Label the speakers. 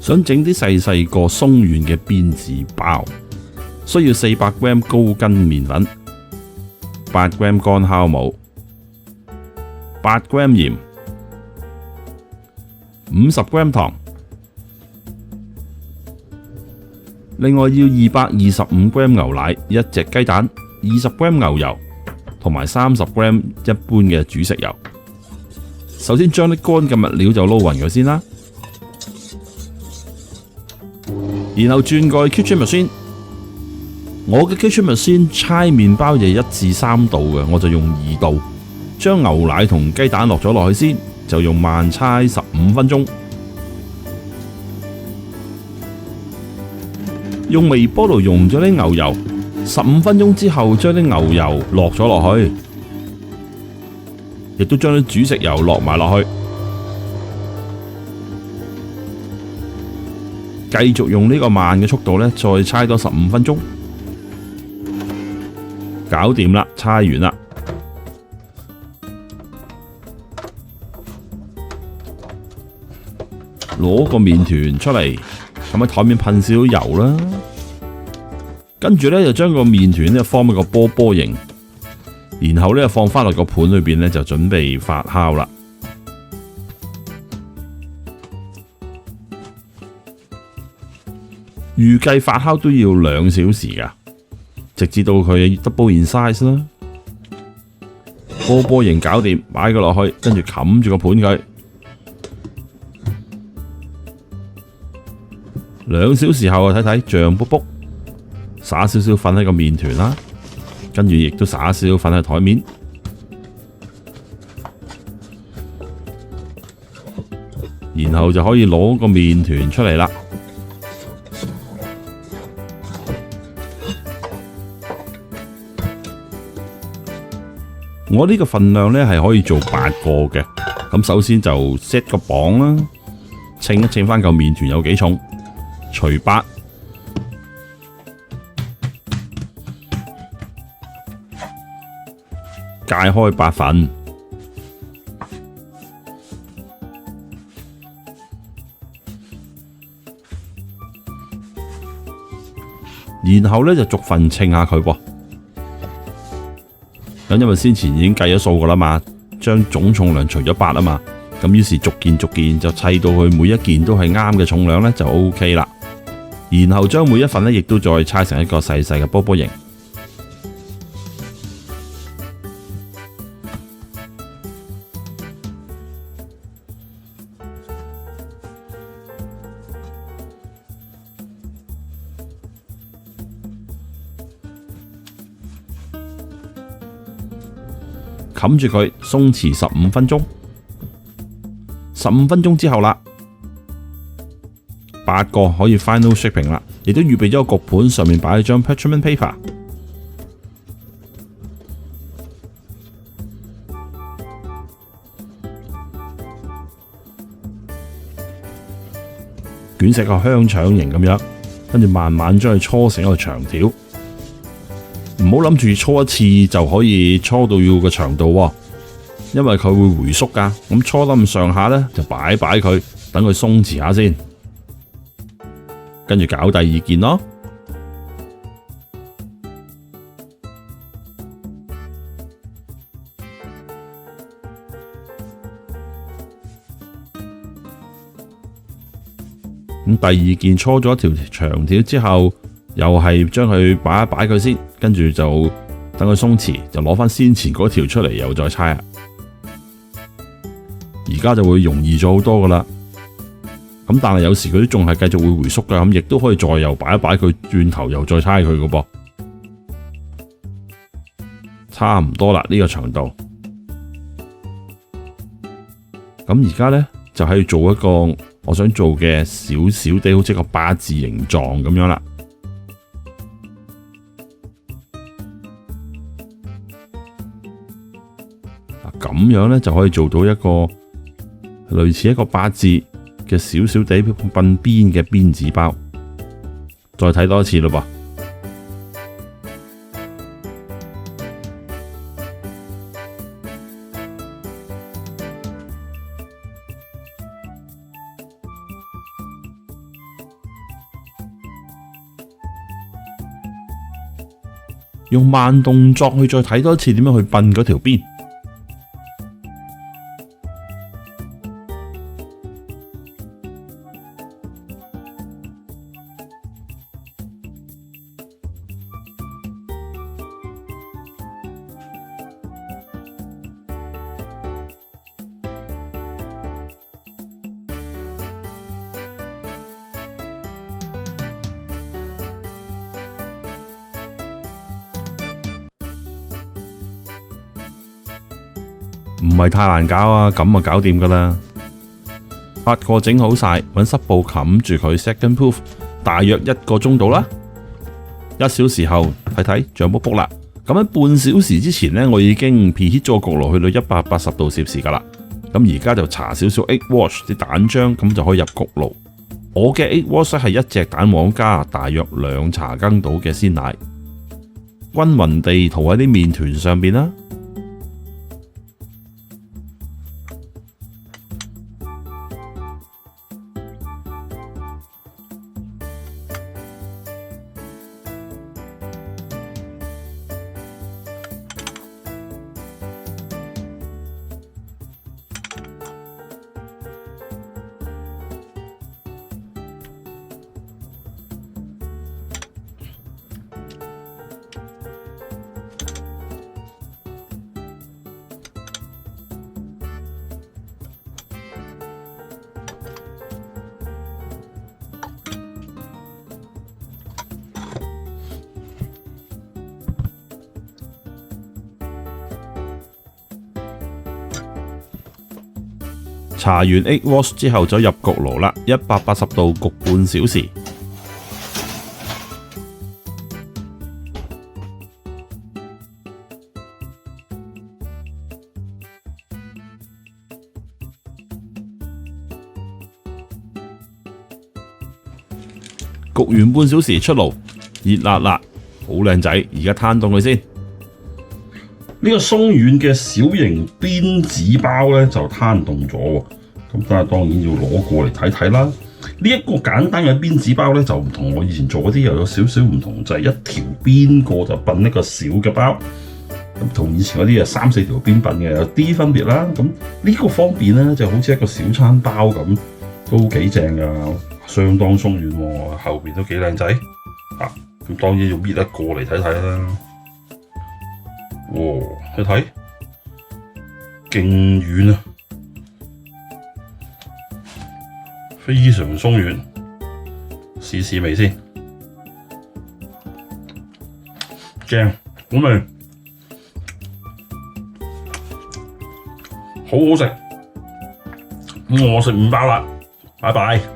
Speaker 1: 想整啲細個鬆軟嘅辮子包，需要400g 高筋麵粉、8g 乾酵母、8g 鹽、50g 糖。另外要225g 牛奶、1隻雞蛋、20g 牛油同埋30g 一般嘅煮食油。首先將啲乾嘅物料就撈勻佢先啦，然後轉過去 Kitchen Machine。我嘅 Kitchen Machine 搓麵包就1至3度嘅，我就用2度。將牛奶同雞蛋落咗落去先，就用慢搓15分鐘。用微波爐溶咗啲牛油，15分鐘之後將啲牛油落咗落去，亦都將啲煮食油落埋落去，繼續用呢個慢嘅速度呢，再搓多15分鐘，搞掂啦，搓完啦。攞個麵團出嚟，咁喺台面噴少少油啦，跟住呢，就將個麵團呢放喺個波波形，然後呢放翻落個盤裏邊呢，就準備發酵啦。預計發酵都要2小時噶，直至到佢 double in size 啦。波波形搞掂，擺佢落去，跟住冚住個盤佢。2小時後睇睇脹卜卜，灑少少粉喺個麵團啦，跟住亦都灑少少粉喺台面，然後就可以攞個麵團出嚟啦。我呢個份量呢係可以做8個嘅，咁首先就 set 個磅啦，稱一稱翻嚿麵團有幾重。除8，界開8份，然後呢就逐份稱下佢噃。咁因為先前已經計咗數噶啦嘛，將總重量除咗8啊嘛，咁於是逐件就砌到佢每一件都係啱嘅重量呢，就 OK 啦。然後將每一份呢，亦都再搓成一個細細嘅波波形。冚住佢，鬆弛15分鐘。15分鐘之後啦。8個可以 final shaping 啦，亦都預備咗個焗盤，上面擺咗張 parchment paper， 捲成個香腸形咁樣，跟住慢慢將佢搓成一個長條。唔好諗住搓一次就可以搓到要個長度喎，因為佢會回縮㗎。咁搓得咁上下呢，就擺佢，等佢鬆弛下先。跟住搞第2件咯，咁第2件搓咗一條長條之後，又係將佢擺一擺佢先，跟住就等佢鬆弛，就攞翻先前嗰條出嚟，又再搓啊。而家就會容易咗好多噶啦。咁但係有時佢都仲係繼續會回縮㗎，咁亦都可以再又擺一擺佢，轉頭又再搓佢㗎噃，差唔多啦呢個長度。咁而家呢，就係做一個我想做嘅少少地好似個8字形狀咁樣啦。咁樣呢，就可以做到一個類似一個8字嘅少少地笨邊嘅辮子包，再睇多一次咯噃。用慢動作去再睇多一次點樣去笨嗰條邊。唔係太難搞啊，咁就搞掂噶啦。8個整好晒，揾濕布冚住佢 second proof， 大約1個鐘到啦。1小時後睇睇仲有冇卜啦。咁喺半小時之前呢，我已經 preheat 咗個焗爐去到180度攝氏噶啦。咁而家就搽少少 egg wash 啲蛋漿，咁就可以入焗爐。我嘅 egg wash 係1隻蛋黃加大約2茶羹到嘅鮮奶，均勻地塗喺啲麵團上邊啦。搽完 egg wash 之後就入焗爐啦，180度焗半小時。焗完半小時出爐，熱辣辣，好靚仔。而家攤凍佢先。呢個鬆軟嘅小型邊紙包呢，就攤凍咗喎，咁當然要攞過嚟睇睇啦。呢一個簡單嘅邊紙包呢，就唔同我以前做嗰啲，又有少少唔同，就係一條邊個就笨一個小嘅包，咁同以前嗰啲3、4條邊笨嘅有啲分別啦。咁呢個方便呢，就好似一個小餐包咁，都幾正㗎，相當鬆軟喎，後邊都幾靚仔啊！咁當然要搣一個嚟睇睇啦。哇！你睇，勁軟啊，非常鬆軟。試試味先，正，好味，好好食。我食5包啦，拜拜。